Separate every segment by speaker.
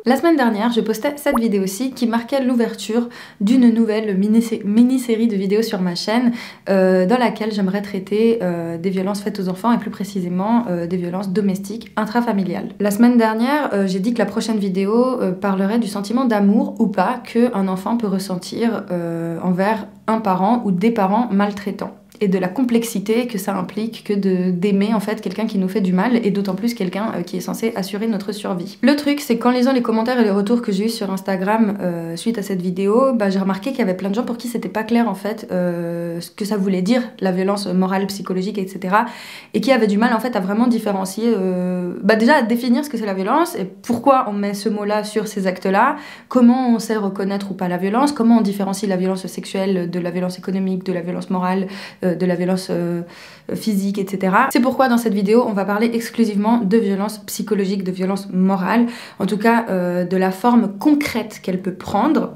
Speaker 1: La semaine dernière, je postais cette vidéo-ci qui marquait l'ouverture d'une nouvelle mini-série de vidéos sur ma chaîne dans laquelle j'aimerais traiter des violences faites aux enfants et plus précisément des violences domestiques intrafamiliales. La semaine dernière, j'ai dit que la prochaine vidéo parlerait du sentiment d'amour ou pas qu'un enfant peut ressentir envers un parent ou des parents maltraitants, et de la complexité que ça implique que d'aimer en fait quelqu'un qui nous fait du mal, et d'autant plus quelqu'un qui est censé assurer notre survie. Le truc, c'est qu'en lisant les commentaires et les retours que j'ai eu sur Instagram suite à cette vidéo, j'ai remarqué qu'il y avait plein de gens pour qui c'était pas clair en fait ce que ça voulait dire, la violence morale, psychologique, etc. et qui avaient du mal en fait à vraiment différencier, déjà à définir ce que c'est la violence et pourquoi on met ce mot-là sur ces actes-là, comment on sait reconnaître ou pas la violence, comment on différencie la violence sexuelle de la violence économique, de la violence morale, de la violence physique, etc. C'est pourquoi dans cette vidéo, on va parler exclusivement de violence psychologique, de violence morale, en tout cas de la forme concrète qu'elle peut prendre,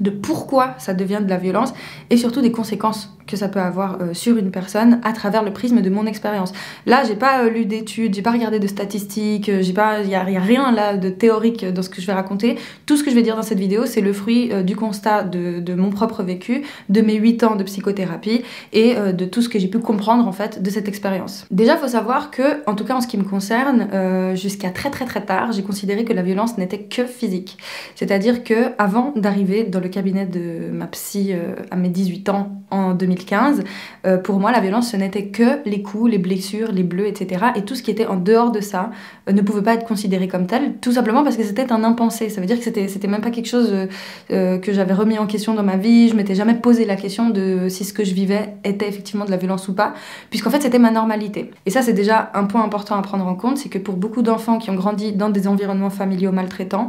Speaker 1: de pourquoi ça devient de la violence et surtout des conséquences que ça peut avoir sur une personne à travers le prisme de mon expérience. Là, j'ai pas lu d'études, j'ai pas regardé de statistiques, y a rien là de théorique dans ce que je vais raconter. Tout ce que je vais dire dans cette vidéo, c'est le fruit du constat de mon propre vécu, de mes 8 ans de psychothérapie et de tout ce que j'ai pu comprendre en fait de cette expérience. Déjà, faut savoir que, en tout cas en ce qui me concerne, jusqu'à très tard, j'ai considéré que la violence n'était que physique. C'est-à-dire que avant d'arriver dans le cabinet de ma psy à mes 18 ans en 2015, pour moi la violence ce n'était que les coups, les blessures, les bleus, etc. Et tout ce qui était en dehors de ça ne pouvait pas être considéré comme tel, tout simplement parce que c'était un impensé. Ça veut dire que c'était même pas quelque chose que j'avais remis en question dans ma vie, je m'étais jamais posé la question de si ce que je vivais était effectivement de la violence ou pas, puisqu'en fait c'était ma normalité. Et ça c'est déjà un point important à prendre en compte, c'est que pour beaucoup d'enfants qui ont grandi dans des environnements familiaux maltraitants,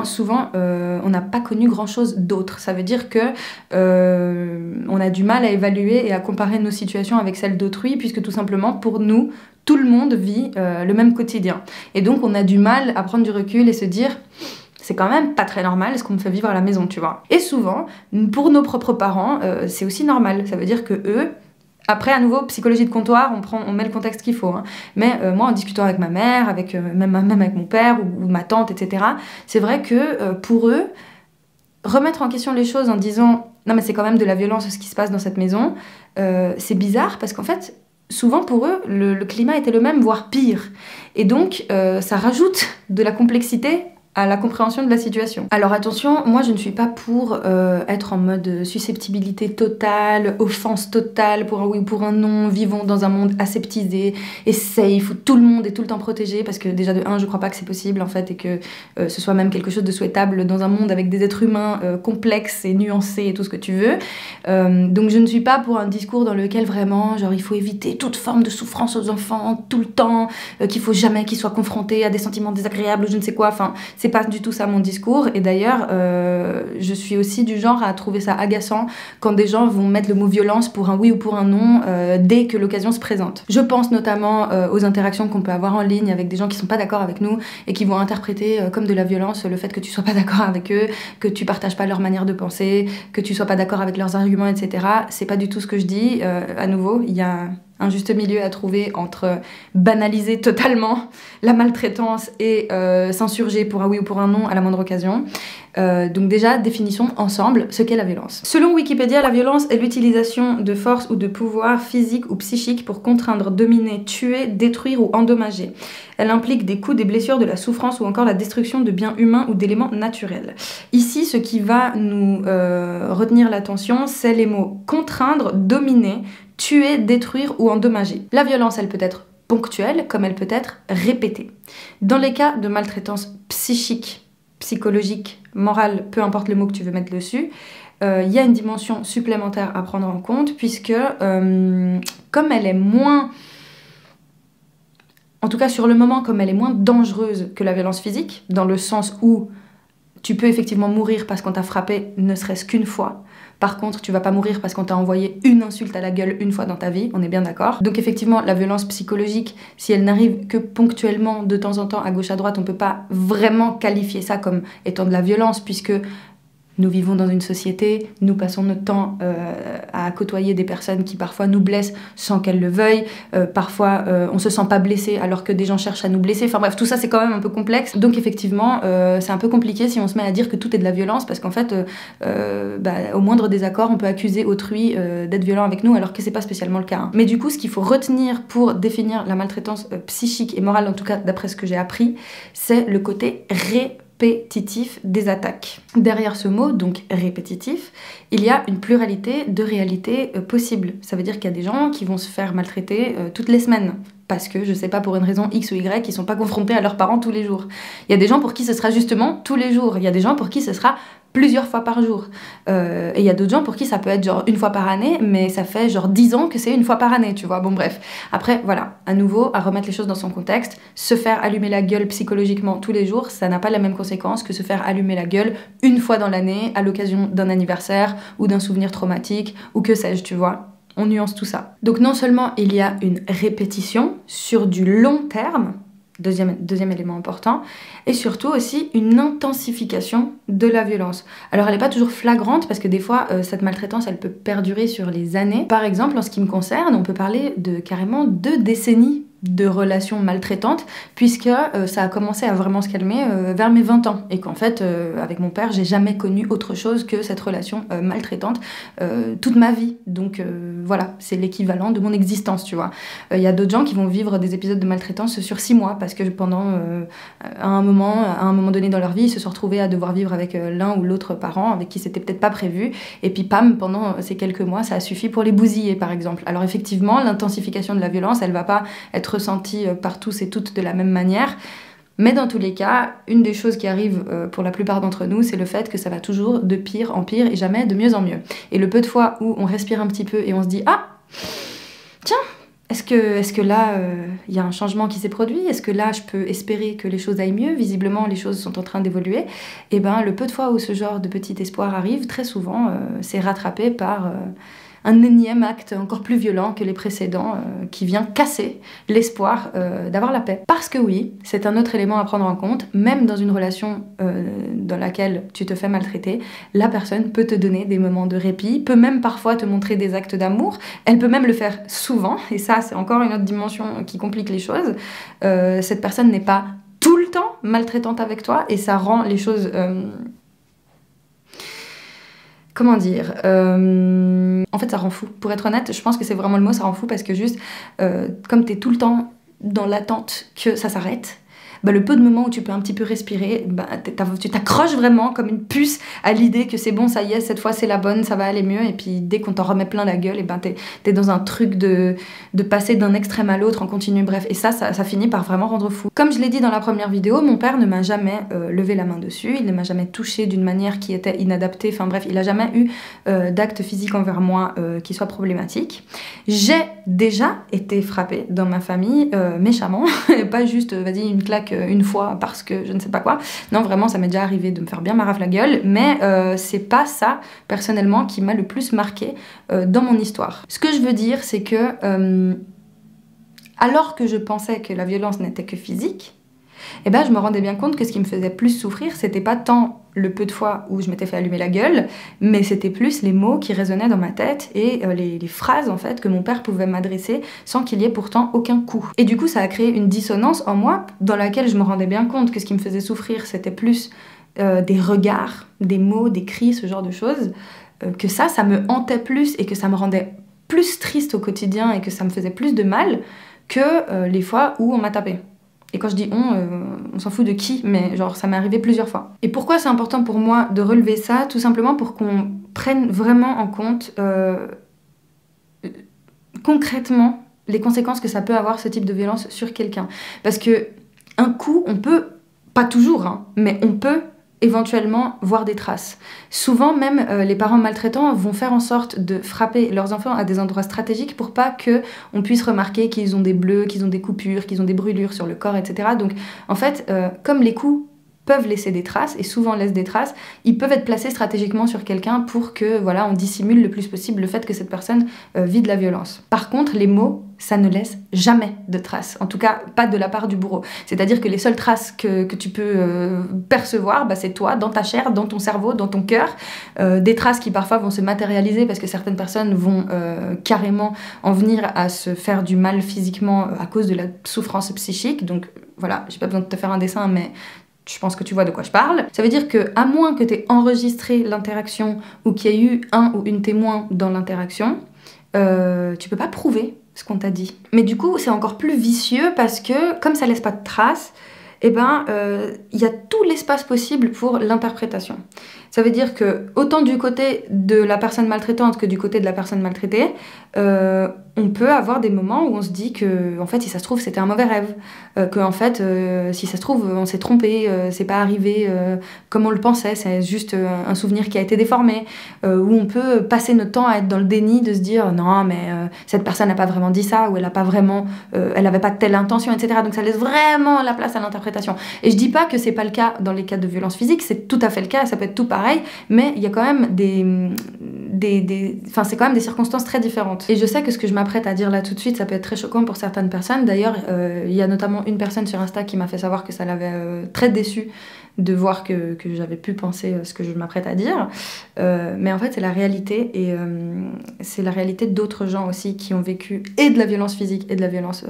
Speaker 1: souvent on n'a pas connu grand chose d'autre. Ça veut dire que on a du mal à évaluer et à comparer nos situations avec celles d'autrui, puisque tout simplement pour nous tout le monde vit le même quotidien, et donc on a du mal à prendre du recul et se dire c'est quand même pas très normal ce qu'on me fait vivre à la maison, tu vois. Et souvent pour nos propres parents c'est aussi normal. Ça veut dire que eux, après, à nouveau, psychologie de comptoir, on met le contexte qu'il faut. Hein. Mais moi, en discutant avec ma mère, même avec mon père ou ma tante, etc., c'est vrai que pour eux, remettre en question les choses en disant « Non mais c'est quand même de la violence ce qui se passe dans cette maison », c'est bizarre parce qu'en fait, souvent pour eux, le climat était le même, voire pire. Et donc, ça rajoute de la complexité à la compréhension de la situation. Alors attention, moi je ne suis pas pour être en mode susceptibilité totale, offense totale, pour un oui ou pour un non, vivons dans un monde aseptisé et safe, où tout le monde est tout le temps protégé, parce que déjà de 1, je crois pas que c'est possible en fait, et que ce soit même quelque chose de souhaitable dans un monde avec des êtres humains complexes et nuancés et tout ce que tu veux. Donc je ne suis pas pour un discours dans lequel vraiment, genre il faut éviter toute forme de souffrance aux enfants tout le temps, qu'il faut jamais qu'ils soient confrontés à des sentiments désagréables ou je ne sais quoi, enfin c'est pas du tout ça mon discours. Et d'ailleurs je suis aussi du genre à trouver ça agaçant quand des gens vont mettre le mot violence pour un oui ou pour un non dès que l'occasion se présente. Je pense notamment aux interactions qu'on peut avoir en ligne avec des gens qui sont pas d'accord avec nous et qui vont interpréter comme de la violence le fait que tu sois pas d'accord avec eux, que tu partages pas leur manière de penser, que tu sois pas d'accord avec leurs arguments, etc. C'est pas du tout ce que je dis. À nouveau, il y a un juste milieu à trouver entre banaliser totalement la maltraitance et s'insurger pour un oui ou pour un non à la moindre occasion. Donc déjà, définissons ensemble ce qu'est la violence. Selon Wikipédia, la violence est l'utilisation de force ou de pouvoir physique ou psychique pour contraindre, dominer, tuer, détruire ou endommager. Elle implique des coups, des blessures, de la souffrance ou encore la destruction de biens humains ou d'éléments naturels. Ici, ce qui va nous retenir l'attention, c'est les mots contraindre, dominer, tuer, détruire ou endommager. La violence, elle peut être ponctuelle comme elle peut être répétée. Dans les cas de maltraitance psychique, psychologique, morale, peu importe le mot que tu veux mettre dessus, il y a une dimension supplémentaire à prendre en compte, puisque comme elle est moins, en tout cas sur le moment, comme elle est moins dangereuse que la violence physique, dans le sens où tu peux effectivement mourir parce qu'on t'a frappé ne serait-ce qu'une fois. Par contre, tu vas pas mourir parce qu'on t'a envoyé une insulte à la gueule une fois dans ta vie, on est bien d'accord. Donc effectivement, la violence psychologique, si elle n'arrive que ponctuellement, de temps en temps, à gauche à droite, on peut pas vraiment qualifier ça comme étant de la violence, puisque Nous vivons dans une société, nous passons notre temps à côtoyer des personnes qui parfois nous blessent sans qu'elles le veuillent, parfois on se sent pas blessé alors que des gens cherchent à nous blesser, enfin bref, tout ça c'est quand même un peu complexe, donc effectivement c'est un peu compliqué si on se met à dire que tout est de la violence, parce qu'en fait au moindre désaccord on peut accuser autrui d'être violent avec nous alors que c'est pas spécialement le cas, hein. Mais du coup ce qu'il faut retenir pour définir la maltraitance psychique et morale, en tout cas d'après ce que j'ai appris, c'est le côté répétitif des attaques. Derrière ce mot, donc répétitif, il y a une pluralité de réalités possibles. Ça veut dire qu'il y a des gens qui vont se faire maltraiter toutes les semaines, parce que, je sais pas, pour une raison X ou Y, ils sont pas confrontés à leurs parents tous les jours. Il y a des gens pour qui ce sera justement tous les jours. Il y a des gens pour qui ce sera plusieurs fois par jour. Et il y a d'autres gens pour qui ça peut être genre une fois par année, mais ça fait genre 10 ans que c'est une fois par année, tu vois. Bon bref. Après, voilà, à nouveau, à remettre les choses dans son contexte, se faire allumer la gueule psychologiquement tous les jours, ça n'a pas la même conséquence que se faire allumer la gueule une fois dans l'année, à l'occasion d'un anniversaire, ou d'un souvenir traumatique, ou que sais-je, tu vois. On nuance tout ça. Donc non seulement il y a une répétition sur du long terme, deuxième élément important, et surtout aussi une intensification de la violence. Alors elle n'est pas toujours flagrante, parce que des fois cette maltraitance elle peut perdurer sur les années. Par exemple, en ce qui me concerne, on peut parler de carrément 2 décennies de relations maltraitantes, puisque ça a commencé à vraiment se calmer vers mes 20 ans, et qu'en fait avec mon père j'ai jamais connu autre chose que cette relation maltraitante toute ma vie, donc voilà, c'est l'équivalent de mon existence, tu vois. Il y a d'autres gens qui vont vivre des épisodes de maltraitance sur 6 mois, parce que pendant à un moment donné dans leur vie, ils se sont retrouvés à devoir vivre avec l'un ou l'autre parent avec qui c'était peut-être pas prévu, et puis pam, pendant ces quelques mois ça a suffi pour les bousiller par exemple. Alors effectivement, l'intensification de la violence elle va pas être ressentie par tous et toutes de la même manière, mais dans tous les cas, une des choses qui arrive pour la plupart d'entre nous, c'est le fait que ça va toujours de pire en pire et jamais de mieux en mieux. Et le peu de fois où on respire un petit peu et on se dit « Ah, tiens, est-ce que là, y a un changement qui s'est produit? Est-ce que là, je peux espérer que les choses aillent mieux? Visiblement, les choses sont en train d'évoluer. » Et ben, le peu de fois où ce genre de petit espoir arrive, très souvent, c'est rattrapé par un énième acte encore plus violent que les précédents qui vient casser l'espoir d'avoir la paix. Parce que oui, c'est un autre élément à prendre en compte, même dans une relation dans laquelle tu te fais maltraiter, la personne peut te donner des moments de répit, peut même parfois te montrer des actes d'amour, elle peut même le faire souvent, et ça c'est encore une autre dimension qui complique les choses. Cette personne n'est pas tout le temps maltraitante avec toi, et ça rend les choses... Comment dire En fait, ça rend fou. Pour être honnête, je pense que c'est vraiment le mot, ça rend fou, parce que juste, comme t'es tout le temps dans l'attente que ça s'arrête, bah, le peu de moments où tu peux un petit peu respirer, bah, tu t'accroches vraiment comme une puce à l'idée que c'est bon, ça y est, cette fois c'est la bonne, ça va aller mieux, et puis dès qu'on t'en remet plein la gueule, et ben t'es dans un truc de passer d'un extrême à l'autre en continu, bref, et ça finit par vraiment rendre fou. Comme je l'ai dit dans la première vidéo, mon père ne m'a jamais levé la main dessus, il ne m'a jamais touché d'une manière qui était inadaptée, enfin bref, il a jamais eu d'acte physique envers moi qui soit problématique. J'ai déjà été frappée dans ma famille, méchamment, pas juste, vas-y, une claque une fois parce que je ne sais pas quoi. Non, vraiment, ça m'est déjà arrivé de me faire bien ma rafle la gueule, mais c'est pas ça, personnellement, qui m'a le plus marqué dans mon histoire. Ce que je veux dire, c'est que alors que je pensais que la violence n'était que physique, eh ben, je me rendais bien compte que ce qui me faisait plus souffrir, c'était pas tant le peu de fois où je m'étais fait allumer la gueule, mais c'était plus les mots qui résonnaient dans ma tête et les phrases en fait que mon père pouvait m'adresser sans qu'il y ait pourtant aucun coup. Et du coup, ça a créé une dissonance en moi dans laquelle je me rendais bien compte que ce qui me faisait souffrir, c'était plus des regards, des mots, des cris, ce genre de choses, que ça me hantait plus et que ça me rendait plus triste au quotidien et que ça me faisait plus de mal que les fois où on m'a tapé. Et quand je dis on s'en fout de qui, mais genre ça m'est arrivé plusieurs fois. Et pourquoi c'est important pour moi de relever ça? Tout simplement pour qu'on prenne vraiment en compte concrètement les conséquences que ça peut avoir ce type de violence sur quelqu'un. Parce que un coup, on peut, pas toujours, hein, mais on peut éventuellement voir des traces. Souvent même les parents maltraitants vont faire en sorte de frapper leurs enfants à des endroits stratégiques pour pas qu'on puisse remarquer qu'ils ont des bleus, qu'ils ont des coupures, qu'ils ont des brûlures sur le corps, etc. Donc en fait, comme les coups peuvent laisser des traces, et souvent laissent des traces, ils peuvent être placés stratégiquement sur quelqu'un pour que voilà, on dissimule le plus possible le fait que cette personne vit de la violence. Par contre, les mots, ça ne laisse jamais de traces. En tout cas, pas de la part du bourreau. C'est-à-dire que les seules traces que tu peux percevoir, c'est toi, dans ta chair, dans ton cerveau, dans ton cœur. Des traces qui parfois vont se matérialiser parce que certaines personnes vont carrément en venir à se faire du mal physiquement à cause de la souffrance psychique. Donc voilà, j'ai pas besoin de te faire un dessin, mais je pense que tu vois de quoi je parle. Ça veut dire que, à moins que tu aies enregistré l'interaction ou qu'il y ait eu un ou une témoin dans l'interaction, tu peux pas prouver ce qu'on t'a dit. Mais du coup, c'est encore plus vicieux parce que, comme ça laisse pas de traces, y a tout l'espace possible pour l'interprétation. Ça veut dire que, autant du côté de la personne maltraitante que du côté de la personne maltraitée, on peut avoir des moments où on se dit que, en fait, si ça se trouve, c'était un mauvais rêve. Que, en fait, si ça se trouve, on s'est trompé, c'est pas arrivé comme on le pensait, c'est juste un souvenir qui a été déformé. Où on peut passer notre temps à être dans le déni, de se dire non, mais cette personne n'a pas vraiment dit ça, ou elle avait pas telle intention, etc. Donc ça laisse vraiment la place à l'interprétation. Et je dis pas que c'est pas le cas dans les cas de violence physique, c'est tout à fait le cas, ça peut être tout pareil, mais il y a quand même c'est quand même des circonstances très différentes. Et je sais que ce que je m'apprête à dire là tout de suite, ça peut être très choquant pour certaines personnes. D'ailleurs, il y a notamment une personne sur Insta qui m'a fait savoir que ça l'avait très déçue de voir que j'avais pu penser ce que je m'apprête à dire. Mais en fait, c'est la réalité, et c'est la réalité d'autres gens aussi qui ont vécu et de la violence physique et de la violence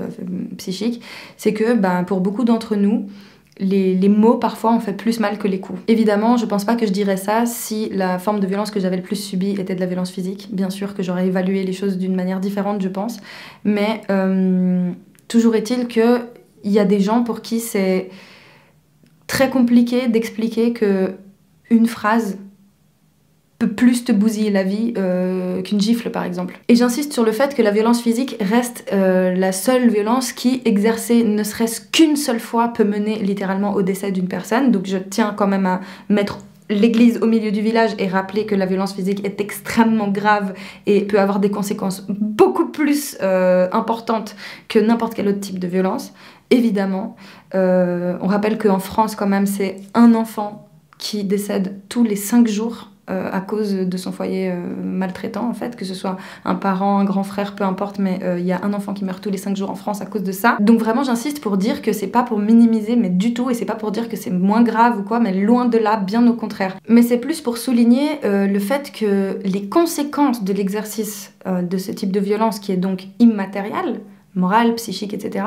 Speaker 1: psychique. C'est que pour beaucoup d'entre nous, les mots parfois ont fait plus mal que les coups. Évidemment, je pense pas que je dirais ça si la forme de violence que j'avais le plus subie était de la violence physique. Bien sûr que j'aurais évalué les choses d'une manière différente, je pense. Mais toujours est-il qu'il y a des gens pour qui c'est très compliqué d'expliquer que une phrase peut plus te bousiller la vie qu'une gifle, par exemple. Et j'insiste sur le fait que la violence physique reste la seule violence qui, exercée ne serait-ce qu'une seule fois, peut mener littéralement au décès d'une personne. Donc je tiens quand même à mettre l'église au milieu du village et rappeler que la violence physique est extrêmement grave et peut avoir des conséquences beaucoup plus importantes que n'importe quel autre type de violence. Évidemment, on rappelle qu'en France, quand même, c'est un enfant qui décède tous les 5 jours à cause de son foyer maltraitant, en fait, que ce soit un parent, un grand frère, peu importe, mais il y a un enfant qui meurt tous les 5 jours en France à cause de ça. Donc vraiment, j'insiste pour dire que c'est pas pour minimiser, mais du tout, et c'est pas pour dire que c'est moins grave ou quoi, mais loin de là, bien au contraire. Mais c'est plus pour souligner le fait que les conséquences de l'exercice de ce type de violence, qui est donc immatériel, morale, psychique, etc.,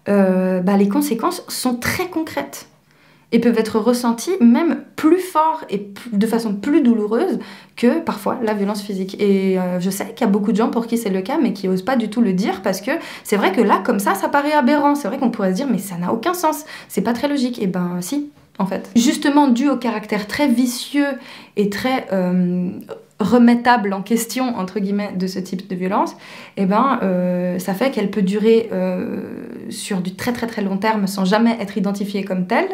Speaker 1: les conséquences sont très concrètes et peuvent être ressenties même plus fort et de façon plus douloureuse que parfois la violence physique. Et je sais qu'il y a beaucoup de gens pour qui c'est le cas, mais qui osent pas du tout le dire, parce que c'est vrai que là, comme ça paraît aberrant. C'est vrai qu'on pourrait se dire, mais ça n'a aucun sens, c'est pas très logique. Et si, en fait. Justement, dû au caractère très vicieux et très remettable en question, entre guillemets, de ce type de violence, ça fait qu'elle peut durer sur du très très très long terme sans jamais être identifiée comme telle.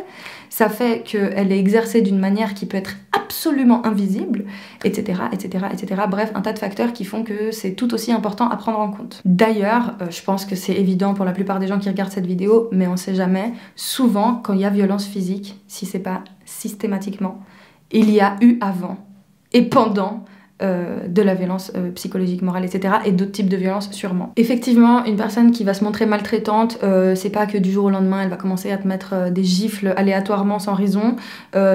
Speaker 1: Ça fait qu'elle est exercée d'une manière qui peut être absolument invisible, etc., etc., etc. Bref, un tas de facteurs qui font que c'est tout aussi important à prendre en compte. D'ailleurs, je pense que c'est évident pour la plupart des gens qui regardent cette vidéo, mais on sait jamais, souvent, quand il y a violence physique, si c'est pas systématiquement, il y a eu avant et pendant de la violence psychologique, morale, etc. et d'autres types de violences sûrement. Effectivement, une personne qui va se montrer maltraitante, c'est pas que du jour au lendemain elle va commencer à te mettre des gifles aléatoirement sans raison.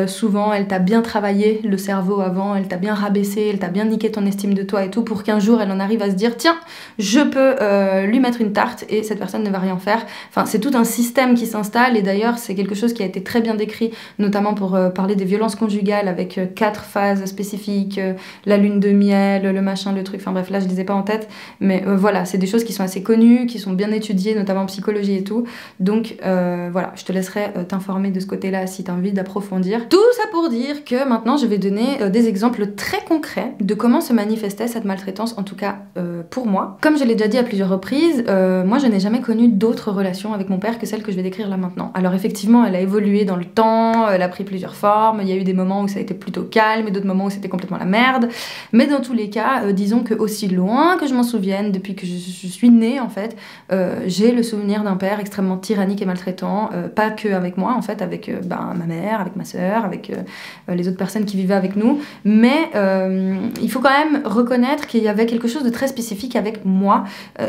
Speaker 1: Souvent elle t'a bien travaillé le cerveau avant, elle t'a bien rabaissé, elle t'a bien niqué ton estime de toi et tout, pour qu'un jour elle en arrive à se dire tiens, je peux lui mettre une tarte, et cette personne ne va rien faire. Enfin, c'est tout un système qui s'installe, et d'ailleurs c'est quelque chose qui a été très bien décrit, notamment pour parler des violences conjugales, avec 4 phases spécifiques, la lune de miel, le machin, le truc, enfin bref, là je les ai pas en tête, mais voilà, c'est des choses qui sont assez connues, qui sont bien étudiées, notamment en psychologie et tout, donc voilà, je te laisserai t'informer de ce côté-là si t'as envie d'approfondir. Tout ça pour dire que maintenant je vais donner des exemples très concrets de comment se manifestait cette maltraitance, en tout cas pour moi. Comme je l'ai déjà dit à plusieurs reprises, moi je n'ai jamais connu d'autres relations avec mon père que celle que je vais décrire là maintenant. Alors effectivement, elle a évolué dans le temps, elle a pris plusieurs formes, il y a eu des moments où ça a été plutôt calme et d'autres moments où c'était complètement la merde. Mais dans tous les cas, disons que aussi loin que je m'en souvienne, depuis que je suis née en fait, j'ai le souvenir d'un père extrêmement tyrannique et maltraitant, pas que avec moi en fait, avec ma mère, avec ma sœur, avec les autres personnes qui vivaient avec nous, mais il faut quand même reconnaître qu'il y avait quelque chose de très spécifique avec moi,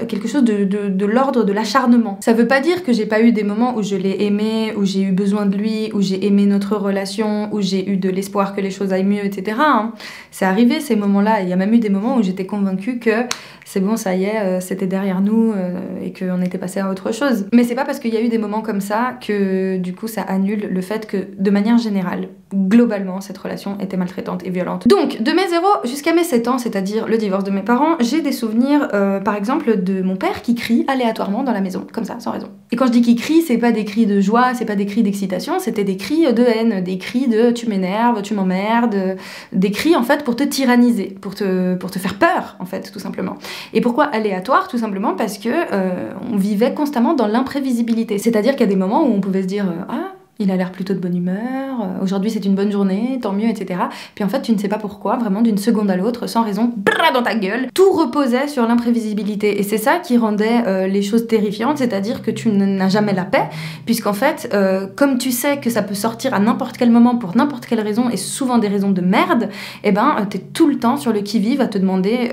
Speaker 1: quelque chose de l'ordre de l'acharnement. Ça veut pas dire que j'ai pas eu des moments où je l'ai aimé, où j'ai eu besoin de lui, où j'ai aimé notre relation, où j'ai eu de l'espoir que les choses aillent mieux, etc. hein. C'est arrivé ces moments-là, il y a même eu des moments où j'étais convaincue que c'est bon, ça y est, c'était derrière nous et qu'on était passé à autre chose. Mais c'est pas parce qu'il y a eu des moments comme ça que du coup ça annule le fait que de manière générale, globalement, cette relation était maltraitante et violente. Donc, de mes 0 jusqu'à mes 7 ans, c'est-à-dire le divorce de mes parents, j'ai des souvenirs, par exemple, de mon père qui crie aléatoirement dans la maison, comme ça, sans raison. Et quand je dis qu'il crie, c'est pas des cris de joie, c'est pas des cris d'excitation, c'était des cris de haine, des cris de tu m'énerves, tu m'emmerdes, des cris en fait pour te tyranniser, pour te faire peur, en fait, tout simplement. Et pourquoi aléatoire? Tout simplement parce que on vivait constamment dans l'imprévisibilité. C'est-à-dire qu'il y a des moments où on pouvait se dire ah, il a l'air plutôt de bonne humeur, aujourd'hui c'est une bonne journée, tant mieux, etc. Puis en fait, tu ne sais pas pourquoi, vraiment d'une seconde à l'autre, sans raison, bra dans ta gueule, tout reposait sur l'imprévisibilité. Et c'est ça qui rendait les choses terrifiantes, c'est-à-dire que tu n'as jamais la paix, puisqu'en fait, comme tu sais que ça peut sortir à n'importe quel moment, pour n'importe quelle raison, et souvent des raisons de merde, eh ben, t'es tout le temps sur le qui-vive à te demander...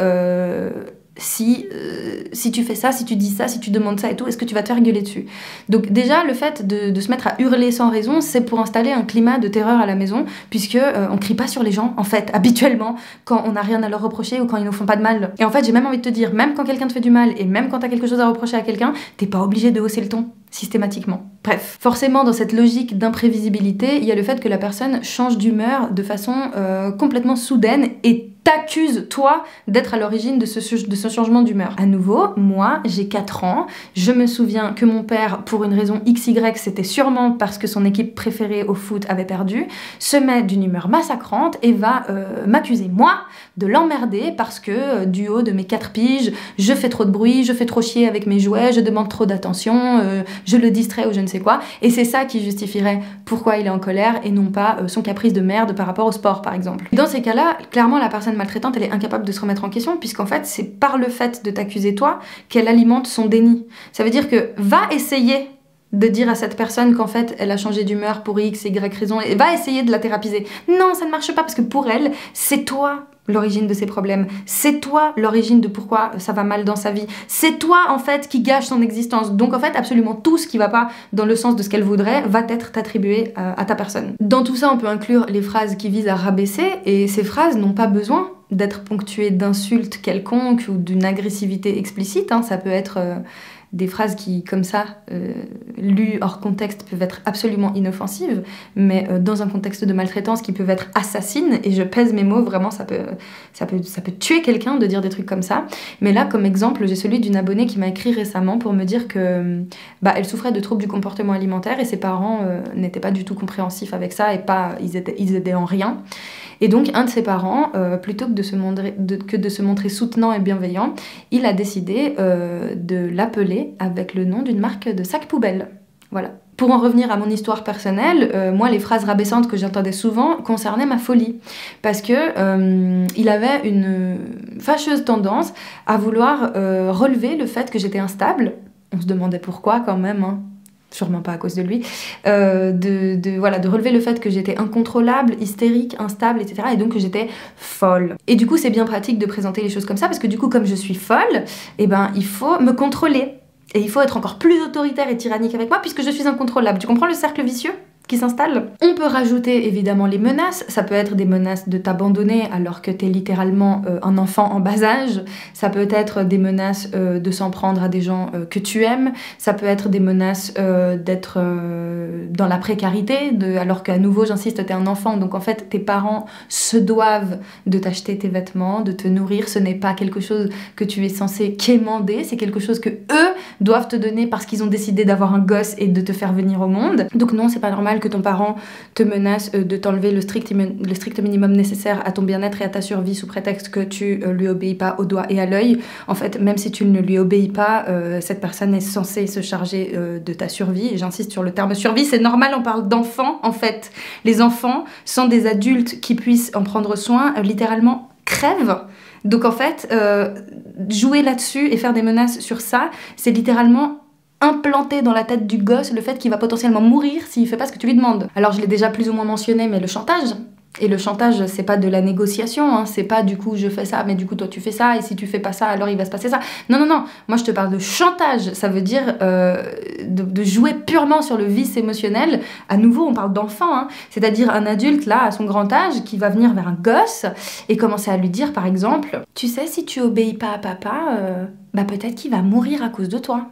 Speaker 1: si tu fais ça, si tu dis ça, si tu demandes ça et tout, est-ce que tu vas te faire gueuler dessus? Donc déjà, le fait de se mettre à hurler sans raison, c'est pour installer un climat de terreur à la maison, puisque on crie pas sur les gens, en fait, habituellement, quand on n'a rien à leur reprocher ou quand ils nous font pas de mal. Et en fait, j'ai même envie de te dire, même quand quelqu'un te fait du mal et même quand t'as quelque chose à reprocher à quelqu'un, t'es pas obligé de hausser le ton, systématiquement. Bref, forcément, dans cette logique d'imprévisibilité, il y a le fait que la personne change d'humeur de façon complètement soudaine et t'accuse, toi, d'être à l'origine de ce changement d'humeur. À nouveau, moi, j'ai 4 ans, je me souviens que mon père, pour une raison XY, c'était sûrement parce que son équipe préférée au foot avait perdu, se met d'une humeur massacrante et va m'accuser, moi, de l'emmerder parce que, du haut de mes 4 piges, je fais trop de bruit, je fais trop chier avec mes jouets, je demande trop d'attention, je le distrais ou je ne sais quoi, et c'est ça qui justifierait pourquoi il est en colère et non pas son caprice de merde par rapport au sport, par exemple. Dans ces cas-là, clairement, la personne maltraitante, elle est incapable de se remettre en question, puisqu'en fait, c'est par le fait de t'accuser toi qu'elle alimente son déni. Ça veut dire que va essayer de dire à cette personne qu'en fait, elle a changé d'humeur pour X, Y raison, et va essayer de la thérapiser. Non, ça ne marche pas, parce que pour elle, c'est toi l'origine de ses problèmes. C'est toi l'origine de pourquoi ça va mal dans sa vie. C'est toi, en fait, qui gâche son existence. Donc, en fait, absolument tout ce qui va pas dans le sens de ce qu'elle voudrait va être attribué à ta personne. Dans tout ça, on peut inclure les phrases qui visent à rabaisser, et ces phrases n'ont pas besoin d'être ponctuées d'insultes quelconques ou d'une agressivité explicite. Hein. Ça peut être... des phrases qui, comme ça, lues hors contexte, peuvent être absolument inoffensives, mais dans un contexte de maltraitance, qui peuvent être assassines, et je pèse mes mots, vraiment, ça peut tuer quelqu'un de dire des trucs comme ça. Mais là, comme exemple, j'ai celui d'une abonnée qui m'a écrit récemment pour me dire que elle souffrait de troubles du comportement alimentaire, et ses parents n'étaient pas du tout compréhensifs avec ça, et ils aidaient en rien. Et donc, un de ses parents, plutôt que de se montrer soutenant et bienveillant, il a décidé de l'appeler avec le nom d'une marque de sac poubelle. Voilà. Pour en revenir à mon histoire personnelle, moi, les phrases rabaissantes que j'entendais souvent concernaient ma folie. Parce que il avait une fâcheuse tendance à vouloir relever le fait que j'étais instable. On se demandait pourquoi quand même, hein. Sûrement pas à cause de lui, de relever le fait que j'étais incontrôlable, hystérique, instable, etc. Et donc que j'étais folle. Et du coup, c'est bien pratique de présenter les choses comme ça, parce que du coup, comme je suis folle, eh ben, il faut me contrôler. Et il faut être encore plus autoritaire et tyrannique avec moi, puisque je suis incontrôlable. Tu comprends le cercle vicieux qui s'installe? On peut rajouter évidemment les menaces. Ça peut être des menaces de t'abandonner alors que t'es littéralement un enfant en bas âge. Ça peut être des menaces de s'en prendre à des gens que tu aimes. Ça peut être des menaces d'être dans la précarité, alors qu'à nouveau, j'insiste, t'es un enfant. Donc en fait, tes parents se doivent de t'acheter tes vêtements, de te nourrir. Ce n'est pas quelque chose que tu es censé quémander. C'est quelque chose que eux doivent te donner parce qu'ils ont décidé d'avoir un gosse et de te faire venir au monde. Donc non, c'est pas normal que ton parent te menace de t'enlever le strict minimum nécessaire à ton bien-être et à ta survie sous prétexte que tu lui obéis pas au doigt et à l'œil. En fait, même si tu ne lui obéis pas, cette personne est censée se charger de ta survie. Et j'insiste sur le terme survie, c'est normal, on parle d'enfants en fait. Les enfants sont des adultes qui puissent en prendre soin littéralement crève. Donc en fait, jouer là-dessus et faire des menaces sur ça, c'est littéralement implanter dans la tête du gosse le fait qu'il va potentiellement mourir s'il fait pas ce que tu lui demandes. Alors je l'ai déjà plus ou moins mentionné, mais le chantage. Et le chantage, c'est pas de la négociation, hein. C'est pas du coup je fais ça, mais du coup toi tu fais ça, et si tu fais pas ça, alors il va se passer ça. Non, non, non, moi je te parle de chantage, ça veut dire de jouer purement sur le vice émotionnel. À nouveau, on parle d'enfant, hein. C'est-à-dire un adulte là, à son grand âge, qui va venir vers un gosse et commencer à lui dire par exemple, tu sais, si tu obéis pas à papa, bah peut-être qu'il va mourir à cause de toi.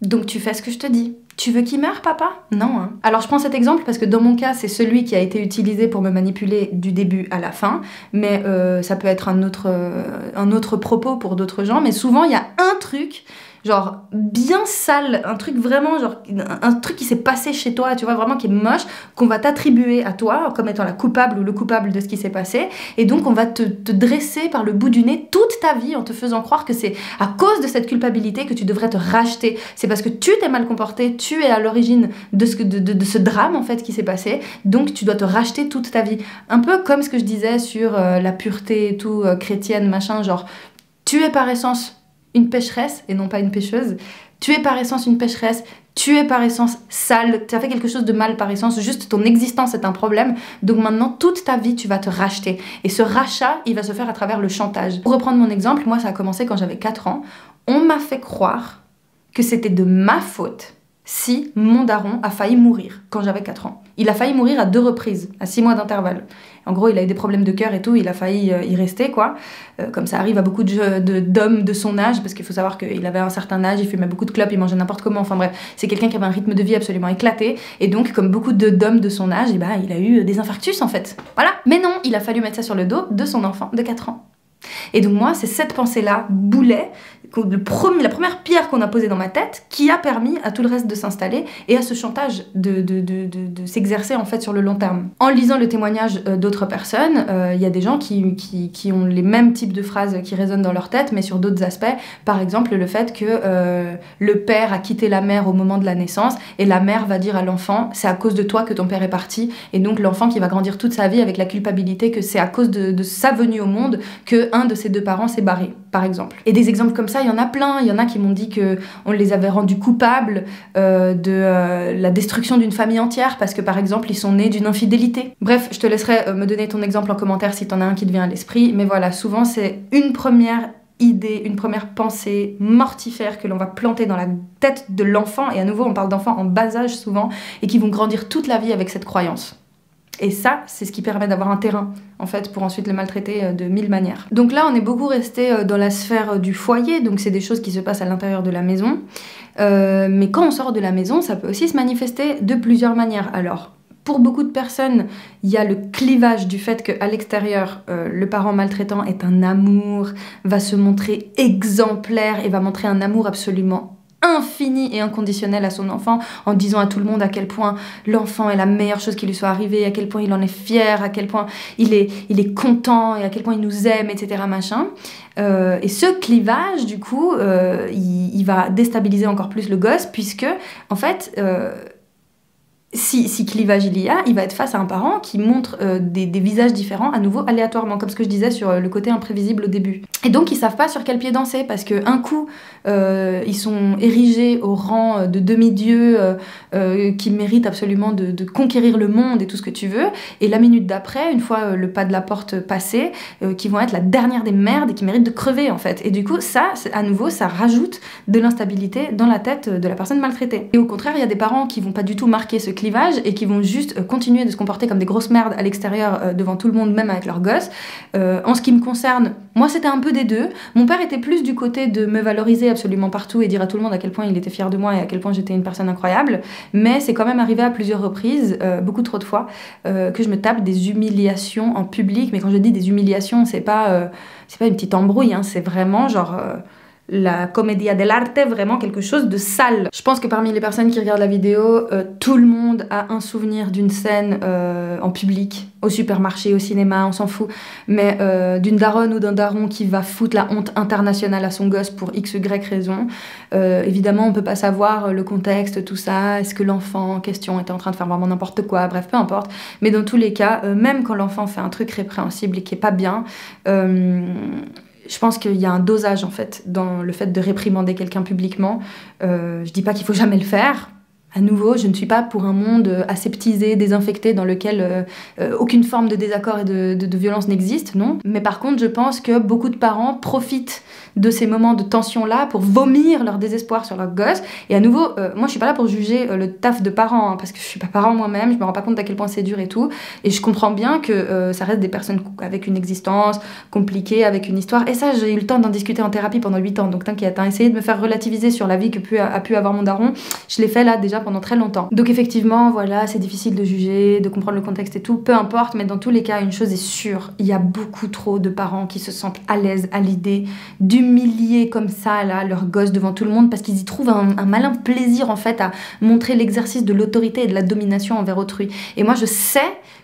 Speaker 1: Donc tu fais ce que je te dis. Tu veux qu'il meure, papa? Non, hein. Alors je prends cet exemple parce que dans mon cas, c'est celui qui a été utilisé pour me manipuler du début à la fin, mais ça peut être un autre propos pour d'autres gens, mais souvent il y a un truc genre bien sale, un truc vraiment genre un truc qui s'est passé chez toi, tu vois, vraiment qui est moche, qu'on va t'attribuer à toi comme étant la coupable ou le coupable de ce qui s'est passé, et donc on va te dresser par le bout du nez toute ta vie en te faisant croire que c'est à cause de cette culpabilité que tu devrais te racheter, c'est parce que tu t'es mal comporté, tu es à l'origine de ce drame en fait qui s'est passé, donc tu dois te racheter toute ta vie. Un peu comme ce que je disais sur la pureté et tout, chrétienne, machin, genre tu es par essence une pécheresse et non pas une pécheuse. Tu es par essence une pécheresse, tu es par essence sale, tu as fait quelque chose de mal par essence, juste ton existence est un problème, donc maintenant toute ta vie tu vas te racheter. Et ce rachat, il va se faire à travers le chantage. Pour reprendre mon exemple, moi ça a commencé quand j'avais 4 ans, on m'a fait croire que c'était de ma faute si mon daron a failli mourir quand j'avais 4 ans. Il a failli mourir à 2 reprises, à 6 mois d'intervalle. En gros, il a eu des problèmes de cœur et tout, il a failli y rester, quoi. Comme ça arrive à beaucoup d'hommes de son âge, parce qu'il faut savoir qu'il avait un certain âge, il fumait beaucoup de clopes, il mangeait n'importe comment, enfin bref, c'est quelqu'un qui avait un rythme de vie absolument éclaté, et donc, comme beaucoup d'hommes de son âge, il a eu des infarctus, en fait. Voilà. Mais non, il a fallu mettre ça sur le dos de son enfant de 4 ans. Et donc moi, c'est cette pensée-là, boulet, la première pierre qu'on a posée dans ma tête, qui a permis à tout le reste de s'installer et à ce chantage de s'exercer en fait sur le long terme. En lisant le témoignage d'autres personnes, il y a des gens qui ont les mêmes types de phrases qui résonnent dans leur tête, mais sur d'autres aspects. Par exemple, le fait que le père a quitté la mère au moment de la naissance, et la mère va dire à l'enfant, c'est à cause de toi que ton père est parti, et donc l'enfant qui va grandir toute sa vie avec la culpabilité que c'est à cause de sa venue au monde que un de ses 2 parents s'est barré, par exemple. Et des exemples comme ça, il y en a plein. Il y en a qui m'ont dit qu'on les avait rendus coupables de la destruction d'une famille entière parce que, par exemple, ils sont nés d'une infidélité. Bref, je te laisserai me donner ton exemple en commentaire si t'en as un qui te vient à l'esprit. Mais voilà, souvent, c'est une première idée, une première pensée mortifère que l'on va planter dans la tête de l'enfant. Et à nouveau, on parle d'enfants en bas âge souvent et qui vont grandir toute la vie avec cette croyance. Et ça, c'est ce qui permet d'avoir un terrain, en fait, pour ensuite le maltraiter de 1000 manières. Donc là, on est beaucoup resté dans la sphère du foyer, donc c'est des choses qui se passent à l'intérieur de la maison. Mais quand on sort de la maison, ça peut aussi se manifester de plusieurs manières. Alors, pour beaucoup de personnes, il y a le clivage du fait qu'à l'extérieur, le parent maltraitant est un amour, va se montrer exemplaire et va montrer un amour absolument infini et inconditionnel à son enfant, en disant à tout le monde à quel point l'enfant est la meilleure chose qui lui soit arrivée, à quel point il en est fier, à quel point il est content et à quel point il nous aime, etc. machin. Et ce clivage, du coup, il va déstabiliser encore plus le gosse, puisque, en fait, si clivage il y a, il va être face à un parent qui montre des visages différents, à nouveau aléatoirement, comme ce que je disais sur le côté imprévisible au début. Et donc ils savent pas sur quel pied danser, parce que un coup ils sont érigés au rang de demi-dieux qui méritent absolument de conquérir le monde et tout ce que tu veux, et la minute d'après, une fois le pas de la porte passé, qui vont être la dernière des merdes et qui méritent de crever en fait. Et du coup ça, à nouveau, ça rajoute de l'instabilité dans la tête de la personne maltraitée. Et au contraire, il y a des parents qui vont pas du tout marquer ce clivage et qui vont juste continuer de se comporter comme des grosses merdes à l'extérieur devant tout le monde, même avec leurs gosses. En ce qui me concerne, moi c'était un peu des deux. Mon père était plus du côté de me valoriser absolument partout et dire à tout le monde à quel point il était fier de moi et à quel point j'étais une personne incroyable, mais c'est quand même arrivé à plusieurs reprises, beaucoup trop de fois, que je me tape des humiliations en public. Mais quand je dis des humiliations, c'est pas une petite embrouille, hein, c'est vraiment genre la commedia dell'arte vraiment quelque chose de sale. Je pense que parmi les personnes qui regardent la vidéo, tout le monde a un souvenir d'une scène en public, au supermarché, au cinéma, on s'en fout, mais d'une daronne ou d'un daron qui va foutre la honte internationale à son gosse pour x, y raison. Évidemment, on peut pas savoir le contexte, tout ça, est-ce que l'enfant en question était en train de faire vraiment n'importe quoi, bref, peu importe. Mais dans tous les cas, même quand l'enfant fait un truc répréhensible et qui est pas bien, je pense qu'il y a un dosage en fait dans le fait de réprimander quelqu'un publiquement. Je dis pas qu'il faut jamais le faire. À nouveau, je ne suis pas pour un monde aseptisé, désinfecté, dans lequel aucune forme de désaccord et de violence n'existe, non. Mais par contre, je pense que beaucoup de parents profitent de ces moments de tension-là pour vomir leur désespoir sur leur gosse. Et à nouveau, moi je suis pas là pour juger le taf de parents, hein, parce que je suis pas parent moi-même, je me rends pas compte à quel point c'est dur et tout. Et je comprends bien que ça reste des personnes avec une existence compliquée, avec une histoire. Et ça, j'ai eu le temps d'en discuter en thérapie pendant 8 ans, donc t'inquiète, hein, essayer de me faire relativiser sur la vie que a pu avoir mon daron, je l'ai fait là déjà pendant très longtemps. Donc effectivement, voilà, c'est difficile de juger, de comprendre le contexte et tout, peu importe, mais dans tous les cas, une chose est sûre, il y a beaucoup trop de parents qui se sentent à l'aise à l'idée d'humilier comme ça, là, leur gosse devant tout le monde, parce qu'ils y trouvent un malin plaisir, en fait, à montrer l'exercice de l'autorité et de la domination envers autrui. Et moi, je sais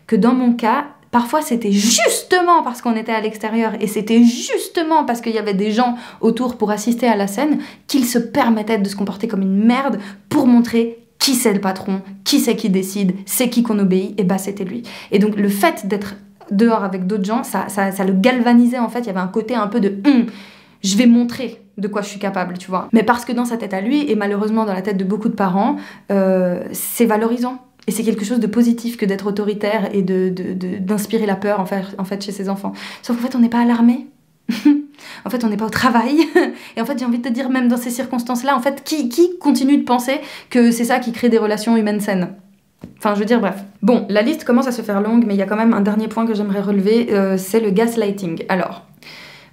Speaker 1: que dans mon cas, parfois c'était justement parce qu'on était à l'extérieur et c'était justement parce qu'il y avait des gens autour pour assister à la scène qu'ils se permettaient de se comporter comme une merde pour montrer qui c'est le patron, qui c'est qui décide, c'est qui qu'on obéit, et bah c'était lui. Et donc le fait d'être dehors avec d'autres gens, ça le galvanisait en fait, il y avait un côté un peu de je vais montrer de quoi je suis capable, tu vois. Mais parce que dans sa tête à lui, et malheureusement dans la tête de beaucoup de parents, c'est valorisant. Et c'est quelque chose de positif que d'être autoritaire et d'inspirer la peur en fait chez ses enfants. Sauf qu'en fait, on n'est pas à l'armée. En fait, on n'est pas au travail. Et en fait, j'ai envie de te dire, même dans ces circonstances-là, en fait, qui continue de penser que c'est ça qui crée des relations humaines saines? Enfin, je veux dire, bref. Bon, la liste commence à se faire longue, mais il y a quand même un dernier point que j'aimerais relever, c'est le gaslighting. Alors,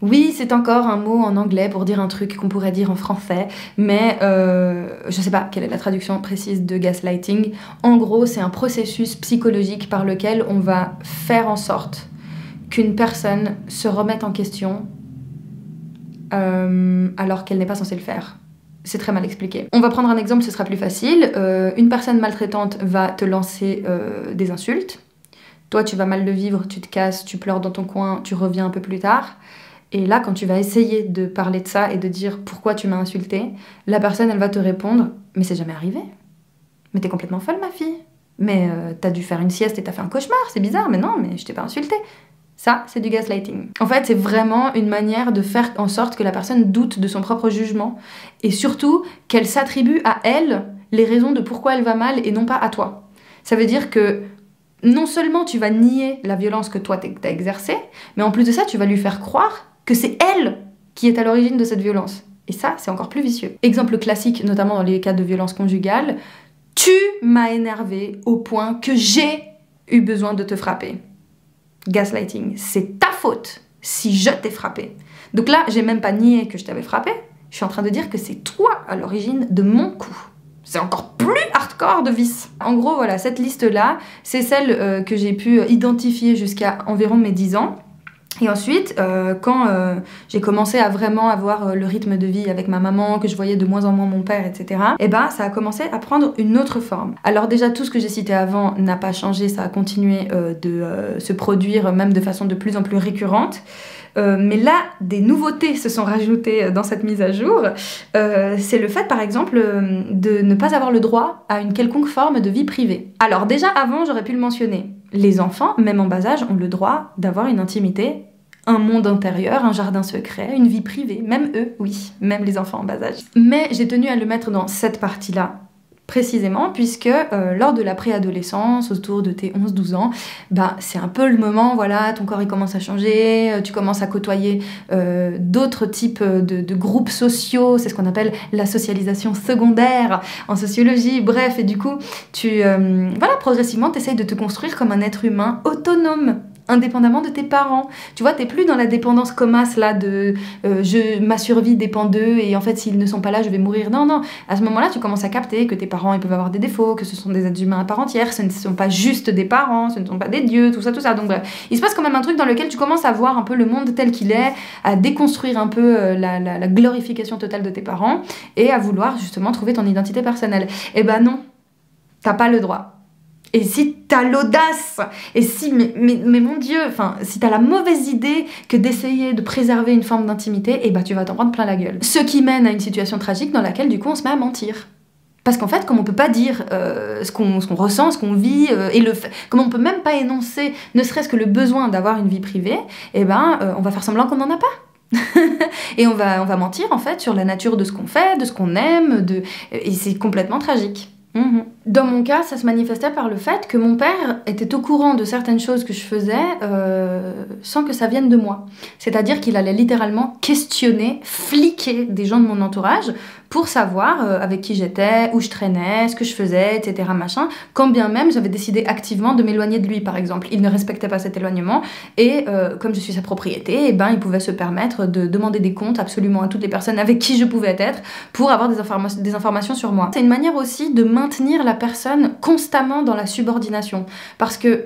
Speaker 1: oui, c'est encore un mot en anglais pour dire un truc qu'on pourrait dire en français, mais je sais pas quelle est la traduction précise de gaslighting. En gros, c'est un processus psychologique par lequel on va faire en sorte qu'une personne se remette en question alors qu'elle n'est pas censée le faire. C'est très mal expliqué. On va prendre un exemple, ce sera plus facile. Une personne maltraitante va te lancer des insultes. Toi, tu vas mal le vivre, tu te casses, tu pleures dans ton coin, tu reviens un peu plus tard. Et là, quand tu vas essayer de parler de ça et de dire pourquoi tu m'as insulté, la personne, elle va te répondre « Mais c'est jamais arrivé. Mais t'es complètement folle, ma fille. Mais t'as dû faire une sieste et t'as fait un cauchemar, c'est bizarre, mais non, mais je t'ai pas insulté. » Ça, c'est du gaslighting. En fait, c'est vraiment une manière de faire en sorte que la personne doute de son propre jugement et surtout qu'elle s'attribue à elle les raisons de pourquoi elle va mal et non pas à toi. Ça veut dire que non seulement tu vas nier la violence que toi t'as exercée, mais en plus de ça, tu vas lui faire croire que c'est elle qui est à l'origine de cette violence. Et ça, c'est encore plus vicieux. Exemple classique, notamment dans les cas de violence conjugale, tu m'as énervé au point que j'ai eu besoin de te frapper. Gaslighting, c'est ta faute si je t'ai frappé. Donc là, j'ai même pas nié que je t'avais frappé, je suis en train de dire que c'est toi à l'origine de mon coup. C'est encore plus hardcore de vice. En gros, voilà, cette liste-là, c'est celle que j'ai pu identifier jusqu'à environ mes 10 ans. Et ensuite, quand j'ai commencé à vraiment avoir le rythme de vie avec ma maman, que je voyais de moins en moins mon père, etc., et ben ça a commencé à prendre une autre forme. Alors déjà, tout ce que j'ai cité avant n'a pas changé, ça a continué de se produire même de façon de plus en plus récurrente. Mais là, des nouveautés se sont rajoutées dans cette mise à jour. C'est le fait, par exemple, de ne pas avoir le droit à une quelconque forme de vie privée. Alors déjà, avant, j'aurais pu le mentionner. Les enfants, même en bas âge, ont le droit d'avoir une intimité, un monde intérieur, un jardin secret, une vie privée. Même eux, oui, même les enfants en bas âge. Mais j'ai tenu à le mettre dans cette partie-là, précisément, puisque lors de la préadolescence, autour de tes 11-12 ans, bah, c'est un peu le moment, voilà, ton corps il commence à changer, tu commences à côtoyer d'autres types de groupes sociaux, c'est ce qu'on appelle la socialisation secondaire en sociologie, bref, et du coup, voilà, progressivement, t'essayes de te construire comme un être humain autonome, indépendamment de tes parents. Tu vois, t'es plus dans la dépendance commasse là de ma survie dépend d'eux et en fait s'ils ne sont pas là je vais mourir. Non, non, à ce moment-là tu commences à capter que tes parents ils peuvent avoir des défauts, que ce sont des êtres humains à part entière, ce ne sont pas juste des parents, ce ne sont pas des dieux, tout ça. Donc bref, il se passe quand même un truc dans lequel tu commences à voir un peu le monde tel qu'il est, à déconstruire un peu la glorification totale de tes parents et à vouloir justement trouver ton identité personnelle. Eh ben non, t'as pas le droit. Et si t'as l'audace, et si, mais mon Dieu, enfin, si t'as la mauvaise idée que d'essayer de préserver une forme d'intimité, eh ben tu vas t'en prendre plein la gueule. Ce qui mène à une situation tragique dans laquelle du coup on se met à mentir. Parce qu'en fait, comme on peut pas dire ce qu'on ressent, ce qu'on vit, comme on peut même pas énoncer ne serait-ce que le besoin d'avoir une vie privée, eh ben on va faire semblant qu'on n'en a pas. Et on va mentir en fait sur la nature de ce qu'on fait, de ce qu'on aime, et c'est complètement tragique. Dans mon cas, ça se manifestait par le fait que mon père était au courant de certaines choses que je faisais sans que ça vienne de moi. C'est-à-dire qu'il allait littéralement questionner, fliquer des gens de mon entourage pour savoir avec qui j'étais, où je traînais, ce que je faisais, etc. machin, quand bien même j'avais décidé activement de m'éloigner de lui, par exemple. Il ne respectait pas cet éloignement et comme je suis sa propriété, eh ben, il pouvait se permettre de demander des comptes absolument à toutes les personnes avec qui je pouvais être pour avoir des informations sur moi. C'est une manière aussi de maintenir la personne constamment dans la subordination. Parce que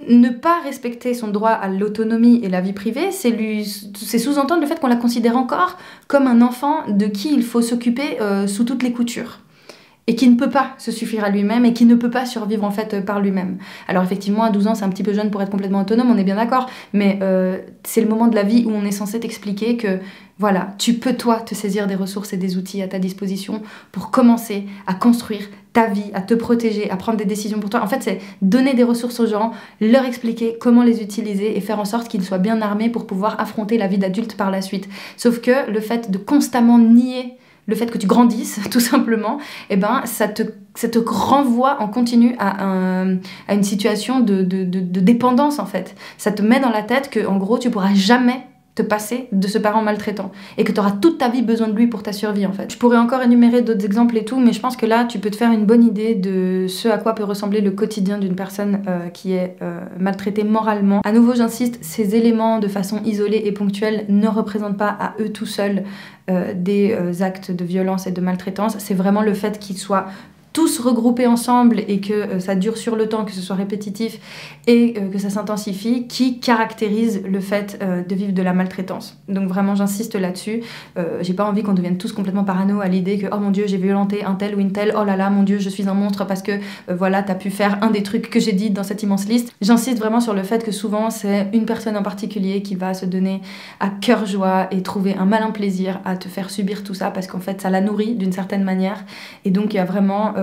Speaker 1: ne pas respecter son droit à l'autonomie et la vie privée, c'est sous-entendre le fait qu'on la considère encore comme un enfant de qui il faut s'occuper sous toutes les coutures. Et qui ne peut pas se suffire à lui-même et qui ne peut pas survivre en fait par lui-même. Alors effectivement, à 12 ans, c'est un petit peu jeune pour être complètement autonome, on est bien d'accord, mais c'est le moment de la vie où on est censé t'expliquer que voilà, tu peux toi te saisir des ressources et des outils à ta disposition pour commencer à construire ta vie, à te protéger, à prendre des décisions pour toi. En fait, c'est donner des ressources aux gens, leur expliquer comment les utiliser et faire en sorte qu'ils soient bien armés pour pouvoir affronter la vie d'adulte par la suite. Sauf que le fait de constamment nier le fait que tu grandisses, tout simplement, eh ben, ça te renvoie en continu à une situation de dépendance, en fait. Ça te met dans la tête que, en gros, tu pourras jamais te passer de ce parent maltraitant et que tu auras toute ta vie besoin de lui pour ta survie, en fait. Je pourrais encore énumérer d'autres exemples et tout, mais je pense que là, tu peux te faire une bonne idée de ce à quoi peut ressembler le quotidien d'une personne qui est maltraitée moralement. À nouveau, j'insiste, ces éléments de façon isolée et ponctuelle ne représentent pas à eux tout seuls des actes de violence et de maltraitance. C'est vraiment le fait qu'ils soient tous regroupés ensemble et que ça dure sur le temps, que ce soit répétitif et que ça s'intensifie, qui caractérise le fait de vivre de la maltraitance. Donc vraiment, j'insiste là-dessus. J'ai pas envie qu'on devienne tous complètement parano à l'idée que oh mon Dieu, j'ai violenté un tel ou une telle, oh là là, mon Dieu, je suis un monstre parce que voilà, t'as pu faire un des trucs que j'ai dit dans cette immense liste. J'insiste vraiment sur le fait que souvent, c'est une personne en particulier qui va se donner à cœur joie et trouver un malin plaisir à te faire subir tout ça parce qu'en fait, ça la nourrit d'une certaine manière. Et donc, il y a vraiment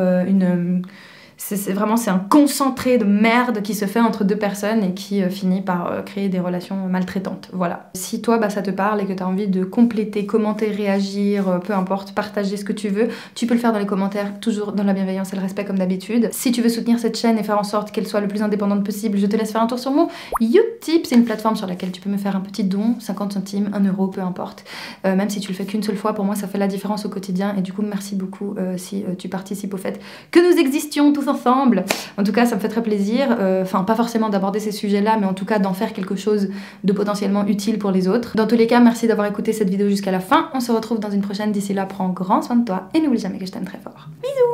Speaker 1: c'est un concentré de merde qui se fait entre deux personnes et qui finit par créer des relations maltraitantes. Voilà. Si toi, ça te parle et que tu as envie de compléter, commenter, réagir, peu importe, partager ce que tu veux, tu peux le faire dans les commentaires, toujours dans la bienveillance et le respect comme d'habitude. Si tu veux soutenir cette chaîne et faire en sorte qu'elle soit le plus indépendante possible, je te laisse faire un tour sur mon Utip. C'est une plateforme sur laquelle tu peux me faire un petit don, 50 centimes, 1 euro, peu importe. Même si tu le fais qu'une seule fois, pour moi, ça fait la différence au quotidien. Et du coup, merci beaucoup si tu participes au fait que nous existions tous ensemble. En tout cas, ça me fait très plaisir. Enfin, pas forcément d'aborder ces sujets-là, mais en tout cas d'en faire quelque chose de potentiellement utile pour les autres. Dans tous les cas, merci d'avoir écouté cette vidéo jusqu'à la fin. On se retrouve dans une prochaine. D'ici là, prends grand soin de toi et n'oublie jamais que je t'aime très fort. Bisous!